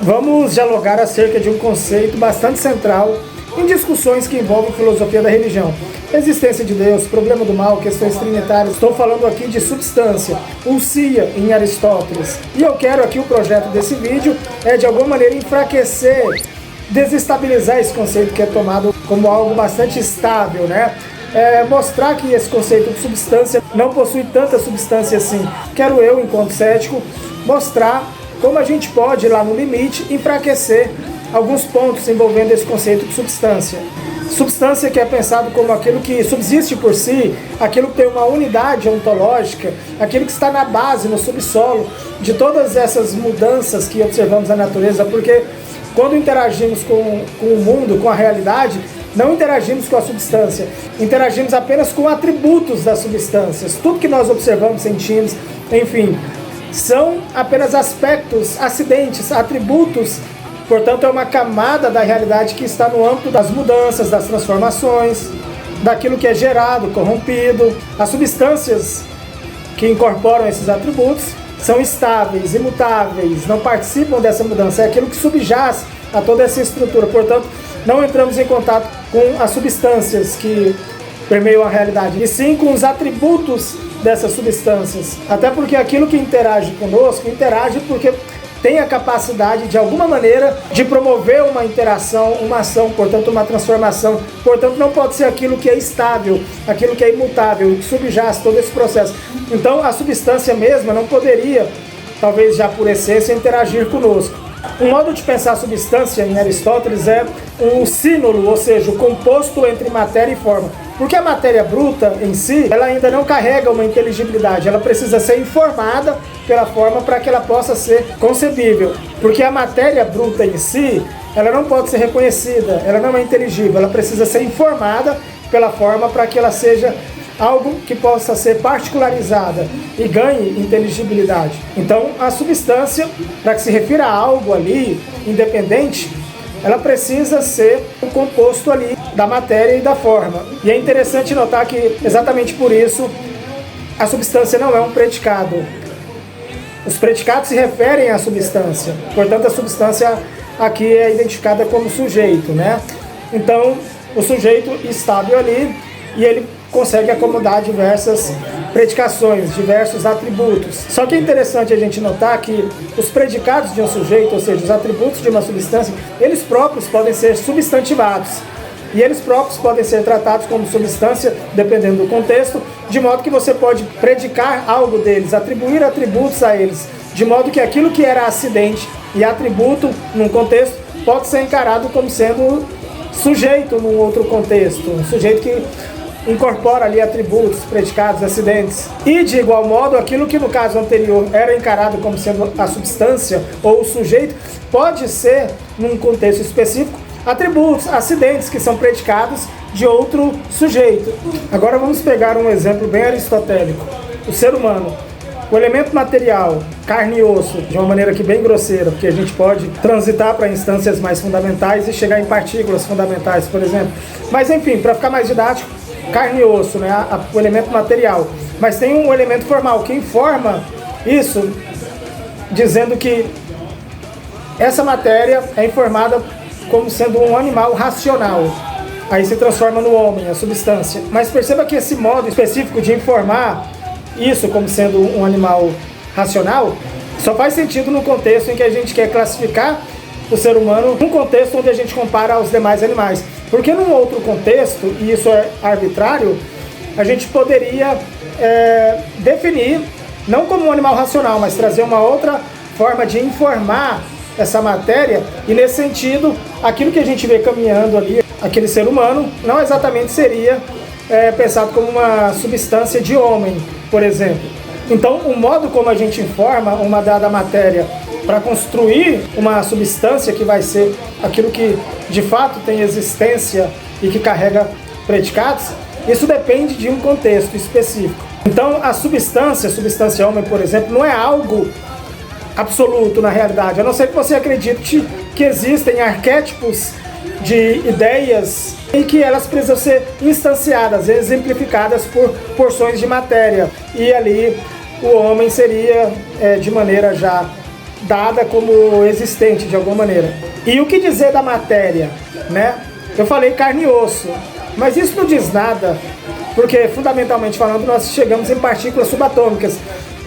Vamos dialogar acerca de um conceito bastante central em discussões que envolvem filosofia da religião. Existência de Deus, problema do mal, questões trinitárias. Estou falando aqui de substância, ousia em Aristóteles. E eu quero aqui, o projeto desse vídeo é de alguma maneira enfraquecer, desestabilizar esse conceito que é tomado como algo bastante estável, né? Mostrar que esse conceito de substância não possui tanta substância assim. Quero eu, enquanto cético, mostrar como a gente pode, lá no limite, enfraquecer alguns pontos envolvendo esse conceito de substância. Substância que é pensado como aquilo que subsiste por si, aquilo que tem uma unidade ontológica, aquilo que está na base, no subsolo de todas essas mudanças que observamos na natureza, porque quando interagimos com o mundo, com a realidade, não interagimos com a substância, interagimos apenas com atributos das substâncias. Tudo que nós observamos, sentimos, enfim, são apenas aspectos, acidentes, atributos. Portanto, é uma camada da realidade que está no âmbito das mudanças, das transformações, daquilo que é gerado, corrompido. As substâncias que incorporam esses atributos são estáveis, imutáveis, não participam dessa mudança. É aquilo que subjaz a toda essa estrutura. Portanto, não entramos em contato com as substâncias que permeiam a realidade, e sim com os atributos dessas substâncias. Até porque aquilo que interage conosco, interage porque tem a capacidade, de alguma maneira, de promover uma interação, uma ação, portanto, uma transformação. Portanto, não pode ser aquilo que é estável, aquilo que é imutável, que subjaz todo esse processo. Então, a substância mesma não poderia, talvez já por essência, interagir conosco. Um modo de pensar a substância em Aristóteles é um sínulo, ou seja, o composto entre matéria e forma. Porque a matéria bruta em si, ela ainda não carrega uma inteligibilidade, ela precisa ser informada pela forma para que ela possa ser concebível. Porque a matéria bruta em si, ela não pode ser reconhecida, ela não é inteligível, ela precisa ser informada pela forma para que ela seja algo que possa ser particularizada e ganhe inteligibilidade. Então, a substância, para que se refira a algo ali, independente, ela precisa ser um composto ali da matéria e da forma. E é interessante notar que, exatamente por isso, a substância não é um predicado. Os predicados se referem à substância. Portanto, a substância aqui é identificada como sujeito, né? Então, o sujeito estável ali, e ele consegue acomodar diversas predicações, diversos atributos. Só que é interessante a gente notar que os predicados de um sujeito, ou seja, os atributos de uma substância, eles próprios podem ser substantivados. E eles próprios podem ser tratados como substância, dependendo do contexto, de modo que você pode predicar algo deles, atribuir atributos a eles, de modo que aquilo que era acidente e atributo num contexto pode ser encarado como sendo sujeito num outro contexto, um sujeito que incorpora ali atributos, predicados, acidentes. E, de igual modo, aquilo que no caso anterior era encarado como sendo a substância ou o sujeito, pode ser, num contexto específico, atributos, acidentes que são predicados de outro sujeito. Agora vamos pegar um exemplo bem aristotélico. O ser humano, o elemento material, carne e osso, de uma maneira aqui bem grosseira, porque a gente pode transitar para instâncias mais fundamentais e chegar em partículas fundamentais, por exemplo. Mas, enfim, para ficar mais didático, carne e osso, né, o elemento material. Mas tem um elemento formal que informa isso, dizendo que essa matéria é informada como sendo um animal racional. Aí se transforma no homem, a substância. Mas perceba que esse modo específico de informar isso como sendo um animal racional só faz sentido no contexto em que a gente quer classificar o ser humano, num contexto onde a gente compara aos demais animais. Porque num outro contexto, e isso é arbitrário, a gente poderia definir, não como um animal racional, mas trazer uma outra forma de informar essa matéria, e nesse sentido, aquilo que a gente vê caminhando ali, aquele ser humano, não exatamente seria pensado como uma substância de homem, por exemplo. Então, o modo como a gente informa uma dada matéria para construir uma substância que vai ser aquilo que de fato tem existência e que carrega predicados, isso depende de um contexto específico. Então, a substância homem, por exemplo, não é algo absoluto na realidade, a não ser que você acredite que existem arquétipos de ideias e que elas precisam ser instanciadas, exemplificadas por porções de matéria. E ali o homem seria, de maneira já dada como existente de alguma maneira. E o que dizer da matéria, né? Eu falei carne e osso, mas isso não diz nada, porque fundamentalmente falando nós chegamos em partículas subatômicas.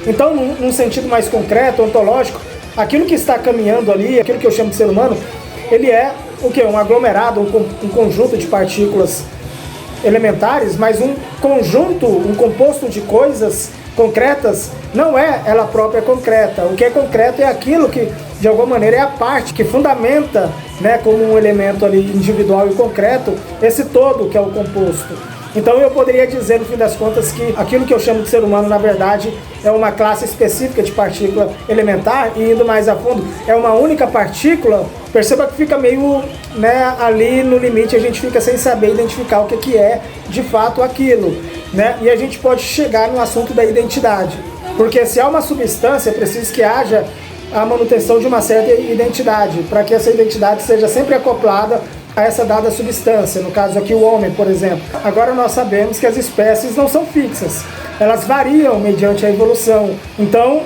Então, num sentido mais concreto, ontológico, aquilo que está caminhando ali, aquilo que eu chamo de ser humano, ele é o quê? Um aglomerado, um conjunto de partículas elementares, mas um conjunto, um composto de coisas concretas, não é ela própria concreta. O que é concreto é aquilo que, de alguma maneira, é a parte que fundamenta, né, como um elemento ali individual e concreto, esse todo que é o composto. Então eu poderia dizer, no fim das contas, que aquilo que eu chamo de ser humano, na verdade, é uma classe específica de partícula elementar, e indo mais a fundo, é uma única partícula. Perceba que fica meio, né, ali no limite, a gente fica sem saber identificar o que é de fato aquilo, né? E a gente pode chegar no assunto da identidade, porque se há uma substância, é preciso que haja a manutenção de uma certa identidade, para que essa identidade seja sempre acoplada a essa dada substância, no caso aqui o homem, por exemplo. Agora nós sabemos que as espécies não são fixas, elas variam mediante a evolução. Então,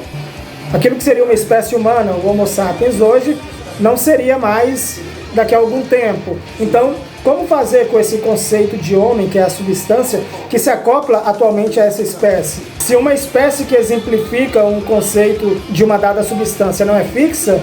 aquilo que seria uma espécie humana, o Homo sapiens hoje, não seria mais daqui a algum tempo. Então, como fazer com esse conceito de homem, que é a substância, que se acopla atualmente a essa espécie? Se uma espécie que exemplifica um conceito de uma dada substância não é fixa,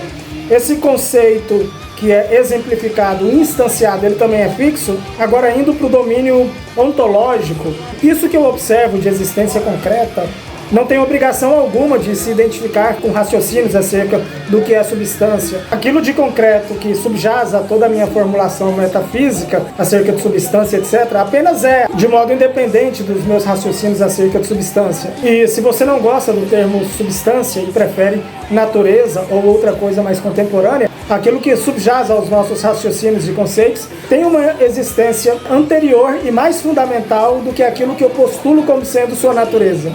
esse conceito que é exemplificado, instanciado, ele também é fixo. Agora, indo para o domínio ontológico, isso que eu observo de existência concreta não tem obrigação alguma de se identificar com raciocínios acerca do que é substância. Aquilo de concreto que subjaz a toda a minha formulação metafísica acerca de substância, etc., apenas é de modo independente dos meus raciocínios acerca de substância. E se você não gosta do termo substância e prefere natureza ou outra coisa mais contemporânea, aquilo que subjaz aos nossos raciocínios e conceitos tem uma existência anterior e mais fundamental do que aquilo que eu postulo como sendo sua natureza.